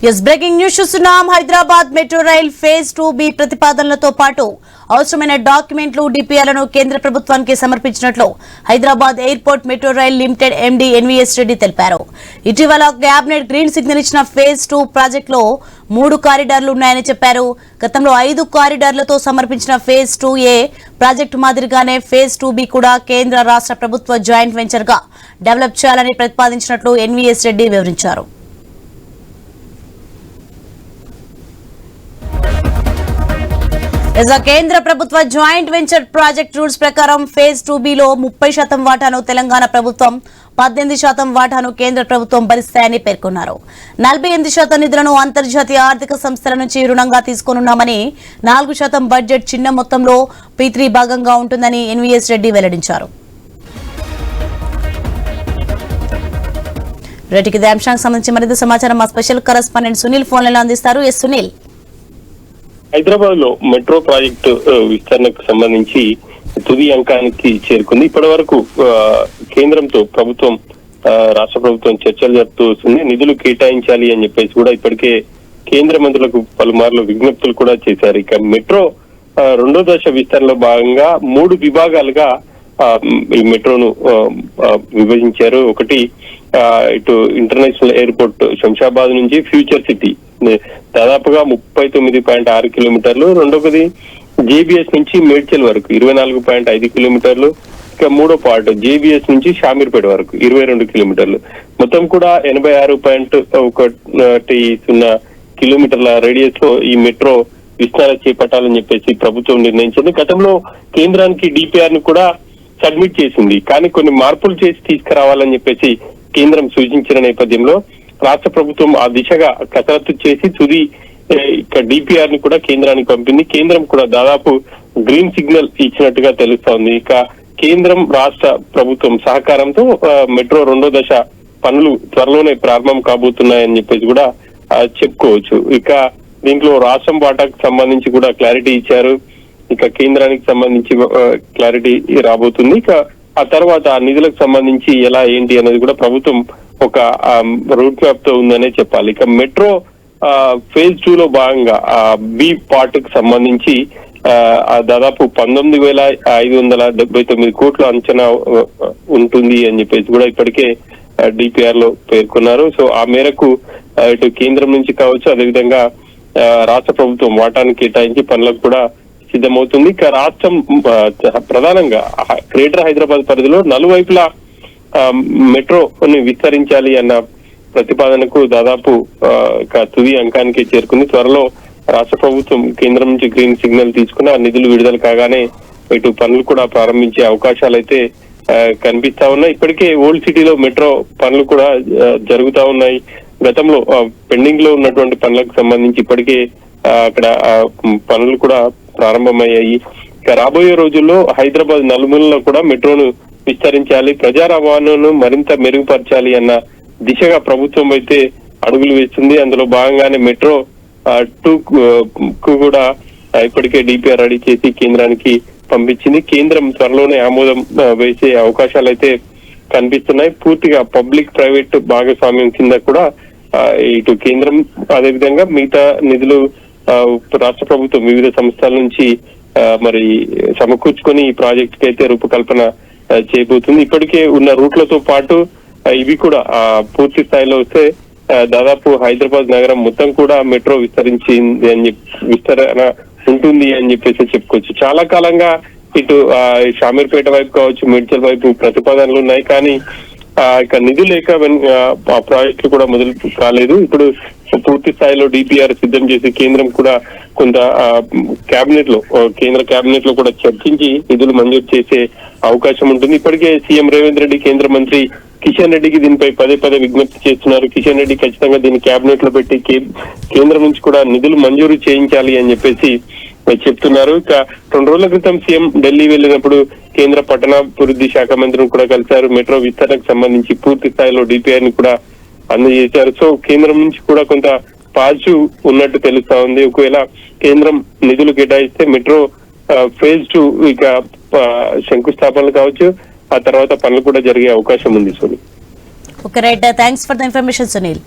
Breaking news చూస్తున్నాం. Hyderabad metro rail phase 2B ప్రతిపాదనలతో పాటు అవసరమైన డాక్యుమెంట్లు డిపిఆర్లను కేంద్ర ప్రభుత్వానికి సమర్పించినట్లు Hyderabad airport metro rail limited MD NVS Reddy తెలిపారు. ఇటీవల కేబినెట్ గ్రీన్ సిగ్నల్ ఇచ్చిన ఫేజ్ 2 ప్రాజెక్టులో 3 కారిడార్లు ఉన్నాయని చెప్పారు. గతంలో 5 కారిడార్లతో సమర్పించిన ఫేజ్ 2A ప్రాజెక్టు మాదిరిగానే ఫేజ్ 2B కూడా కేంద్ర రాష్ట్ర ప్రభుత్వ జాయింట్ వెంచర్ గా డెవలప్ చేయాలని ప్రతిపాదించినట్లు ఎన్వీఎస్ రెడ్డి వివరించారు. కేంద్ర ప్రభుత్వ జాయింట్ వెంచర్ ప్రాజెక్ట్ రూల్స్ ప్రకారం ఫేజ్ 2Bలో 30% వాటాను తెలంగాణ ప్రభుత్వం, 18% వాటాను కేంద్ర ప్రభుత్వం భరిస్తాయని పేర్కొన్నారు. 48% నిధులను అంతర్జాతీయ ఆర్థిక సంస్థల నుంచి రుణంగా తీసుకోనున్నామని, 4% బడ్జెట్ చిన్న మొత్తంలో P3 భాగంగా ఉంటుందని ఎన్వీఎస్ రెడ్డి వెల్లడించారు. రేటికి ఇదే అంశానికి సంబంధించి మరింత సమాచారం మా స్పెషల్ కరెస్పాండెంట్ సునీల్ ఫోన్లలో అందిస్తారు. సునీల్, హైదరాబాద్ లో మెట్రో ప్రాజెక్టు విస్తరణకు సంబంధించి తుది అంకానికి చేరుకుంది. ఇప్పటి వరకు కేంద్రంతో ప్రభుత్వం, రాష్ట్ర ప్రభుత్వం చర్చలు జరుపుతూ వస్తుంది. నిధులు కేటాయించాలి అని చెప్పేసి కూడా ఇప్పటికే కేంద్ర మంత్రులకు పలుమార్లు విజ్ఞప్తులు కూడా చేశారు. ఇక మెట్రో 2వ దశ విస్తరణలో భాగంగా 3 విభాగాలుగా ఈ మెట్రోను విభజించారు. ఒకటి ఇటు ఇంటర్నేషనల్ ఎయిర్పోర్ట్ శంషాబాద్ నుంచి ఫ్యూచర్ సిటీ దాదాపుగా 39.6 కిలోమీటర్లు, రెండవది జేబీఎస్ నుంచి మేడ్చల్ వరకు 24.5 కిలోమీటర్లు, ఇక మూడో పార్ట్ జేబీఎస్ నుంచి షామీర్పేట వరకు 22 కిలోమీటర్లు, మొత్తం కూడా 86.10 కిలోమీటర్ల రేడియస్ లో ఈ మెట్రో విస్తరణ చేపట్టాలని చెప్పేసి ప్రభుత్వం నిర్ణయించింది. గతంలో కేంద్రానికి డిపిఆర్ ను కూడా సబ్మిట్ చేసింది, కానీ కొన్ని మార్పులు చేసి తీసుకురావాలని చెప్పేసి కేంద్రం సూచించిన నేపథ్యంలో రాష్ట్ర ప్రభుత్వం ఆ దిశగా కసరత్తు చేసి తుది డిపిఆర్ ని కూడా కేంద్రానికి పంపింది. కేంద్రం కూడా దాదాపు గ్రీన్ సిగ్నల్ ఇచ్చినట్టుగా తెలుస్తోంది. ఇక కేంద్రం రాష్ట్ర ప్రభుత్వం సహకారంతో మెట్రో 2వ దశ పనులు త్వరలోనే ప్రారంభం కాబోతున్నాయని చెప్పేసి కూడా చెప్పుకోవచ్చు. ఇక దీంట్లో రాష్ట్రం వాటాకు సంబంధించి కూడా క్లారిటీ ఇచ్చారు. ఇక కేంద్రానికి సంబంధించి క్లారిటీ రాబోతుంది. ఇక ఆ తర్వాత నిధులకు సంబంధించి ఎలా ఏంటి అనేది కూడా ప్రభుత్వం ఒక రూట్ మ్యాప్ తో ఉందనే చెప్పాలి. ఇక మెట్రో ఫేజ్ 2లో భాగంగా బి పార్ట్ కు సంబంధించి దాదాపు 19,579 కోట్ల అంచనా ఉంటుంది అని చెప్పేసి కూడా ఇప్పటికే డిపిఆర్ లో పేర్కొన్నారు. సో ఆ మేరకు ఇటు కేంద్రం నుంచి కావచ్చు, అదేవిధంగా రాష్ట్ర ప్రభుత్వం వాటాను కేటాయించి పనులకు కూడా సిద్ధమవుతుంది. ఇక రాష్ట్రం ప్రధానంగా గ్రేటర్ హైదరాబాద్ పరిధిలో నలువైపులా మెట్రోని విస్తరించాలి అన్న ప్రతిపాదనకు దాదాపు తుది అంకానికి చేరుకుంది. త్వరలో రాష్ట్ర ప్రభుత్వం కేంద్రం నుంచి గ్రీన్ సిగ్నల్ తీసుకుని ఆ నిధులు విడుదల కాగానే ఇటు పనులు కూడా ప్రారంభించే అవకాశాలు అయితే కనిపిస్తా ఉన్నాయి. ఇప్పటికే ఓల్డ్ సిటీలో మెట్రో పనులు కూడా జరుగుతా ఉన్నాయి. గతంలో పెండింగ్ లో ఉన్నటువంటి పనులకు సంబంధించి ఇప్పటికే అక్కడ పనులు కూడా ప్రారంభమయ్యాయి. ఇక రాబోయే రోజుల్లో హైదరాబాద్ నలుమూలలో కూడా మెట్రోను విస్తరించాలి, ప్రజా రవాణాను మరింత మెరుగుపరచాలి అన్న దిశగా ప్రభుత్వం అయితే అడుగులు వేస్తుంది. అందులో భాగంగానే మెట్రో 2 కు కూడా ఇప్పటికే డిపిఆర్ రెడీ చేసి కేంద్రానికి పంపించింది. కేంద్రం త్వరలోనే ఆమోదం వేసే అవకాశాలు అయితే కనిపిస్తున్నాయి. పూర్తిగా పబ్లిక్ ప్రైవేట్ భాగస్వామ్యం కింద కూడా ఇటు కేంద్రం, అదేవిధంగా మిగతా నిధులు రాష్ట్ర ప్రభుత్వం వివిధ సంస్థల నుంచి మరి సమకూర్చుకొని ఈ ప్రాజెక్ట్ కి అయితే రూపకల్పన చేయబోతుంది. ఇప్పటికే ఉన్న రూట్లతో పాటు ఇవి కూడా పూర్తి స్థాయిలో వస్తే దాదాపు హైదరాబాద్ నగరం మొత్తం కూడా మెట్రో విస్తరించింది అని విస్తరణ ఉంటుంది అని చెప్పేసి చెప్పుకోవచ్చు. చాలా కాలంగా ఇటు షామీర్పేట వైపు కావచ్చు, మేడ్చల్ వైపు ప్రతిపాదనలు ఉన్నాయి, కానీ ఇక నిధులు లేక ఆ ప్రాజెక్టులు కూడా మొదలు కాలేదు. ఇప్పుడు పూర్తి స్థాయిలో డిపిఆర్ సిద్ధం చేసి కేంద్రం కూడా కొంత కేంద్ర కేబినెట్ లో కూడా చర్చించి నిధులు మంజూరు చేసే అవకాశం ఉంటుంది. ఇప్పటికే సీఎం రేవంత్ రెడ్డి కేంద్ర మంత్రి కిషన్ రెడ్డికి దీనిపై పదే విజ్ఞప్తి చేస్తున్నారు. కిషన్ రెడ్డి ఖచ్చితంగా దీన్ని కేబినెట్ లో పెట్టి కేంద్రం నుంచి కూడా నిధులు మంజూరు చేయించాలి అని చెప్పేసి చెప్తున్నారు. ఇక 2 రోజుల క్రితం సీఎం ఢిల్లీ వెళ్ళినప్పుడు కేంద్ర పట్టణాభివృద్ధి శాఖ మంత్రిని కూడా కలిశారు. మెట్రో విస్తరణకు సంబంధించి పూర్తి స్థాయిలో డిపిఆర్ ని కూడా అందజేశారు. సో కేంద్రం నుంచి కూడా కొంత పాజిటివ్ ఉన్నట్టు తెలుస్తా ఉంది. ఒకవేళ కేంద్రం నిధులు కేటాయిస్తే మెట్రో ఫేజ్ 2 ఇక శంకుస్థాపనలు కావచ్చు, ఆ తర్వాత పనులు కూడా జరిగే అవకాశం ఉంది. Okay, right. Thanks for the information Sunil.